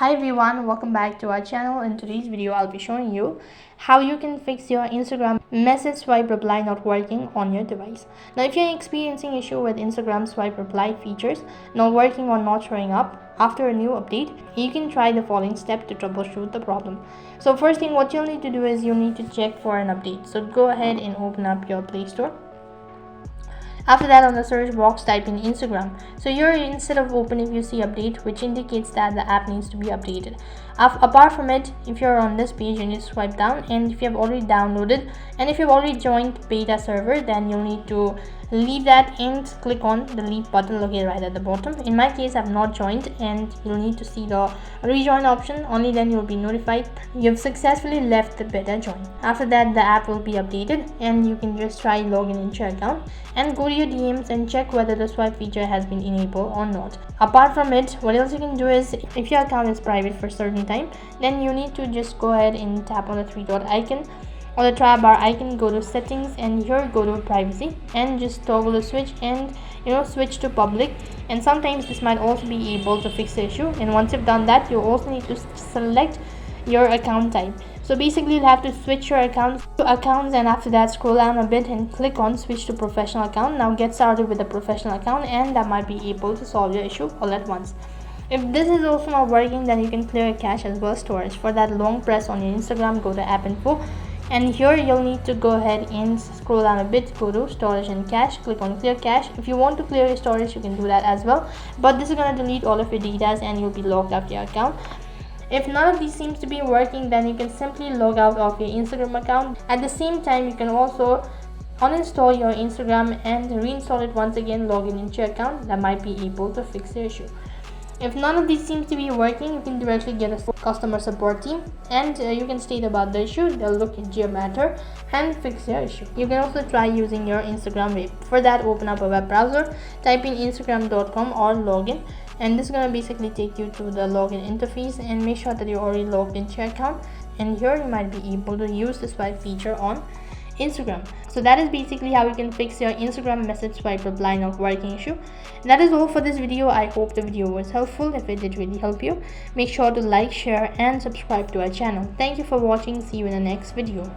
Hi everyone, welcome back to our channel. In today's video I'll be showing you how you can fix your Instagram message swipe reply not working on your device. Now if you're experiencing issue with Instagram swipe reply features not working or not showing up after a new update, you can try the following step to troubleshoot the problem. So first thing what you'll need to do is you'll need to check for an update. So go ahead and open up your Play Store. After that, on the search box type in Instagram. So here instead of open, if you see update, which indicates that the app needs to be updated. Apart from it, if you're on this page, you need to swipe down, and if you have already downloaded and if you've already joined beta server, then you'll need to leave that and click on the leave button located right at the bottom. In my case, I've not joined, and you'll need to see the rejoin option. Only then you'll be notified you've successfully left the beta join. After that, the app will be updated and you can just try login into your account and go to your DMs and check whether the swipe feature has been enabled or not. Apart from it, what else you can do is, if your account is private for a certain time, then you need to just go ahead and tap on the three dot icon or the try bar icon, go to settings, and here go to privacy and just toggle the switch and switch to public. And sometimes this might also be able to fix the issue. And once you've done that, you also need to select your account type. So basically you'll have to switch your accounts and after that scroll down a bit and click on switch to professional account. Now get started with the professional account, and that might be able to solve your issue all at once. If this is also not working, then you can clear your cache as well as storage. For that, long press on your Instagram, go to app info, and here you'll need to go ahead and scroll down a bit, go to storage and cache, click on clear cache. If you want to clear your storage, you can do that as well, but this is going to delete all of your data and you'll be logged out of your account. If none of these seems to be working, then you can simply log out of your Instagram account. At the same time, you can also uninstall your Instagram and reinstall it once again, log in into your account. That might be able to fix the issue. If none of these seems to be working, you can directly get a customer support team and you can state about the issue. They'll look into your matter and fix your issue. You can also try using your Instagram web. For that, open up a web browser, type in instagram.com or login, and this is going to basically take you to the login interface, and make sure that you're already logged into your account. And here you might be able to use the swipe feature on Instagram. So that is basically how you can fix your Instagram message swipe reply not working issue. That is all for this video. I hope the video was helpful. If it did really help you, make sure to like, share and subscribe to our channel. Thank you for watching. See you in the next video.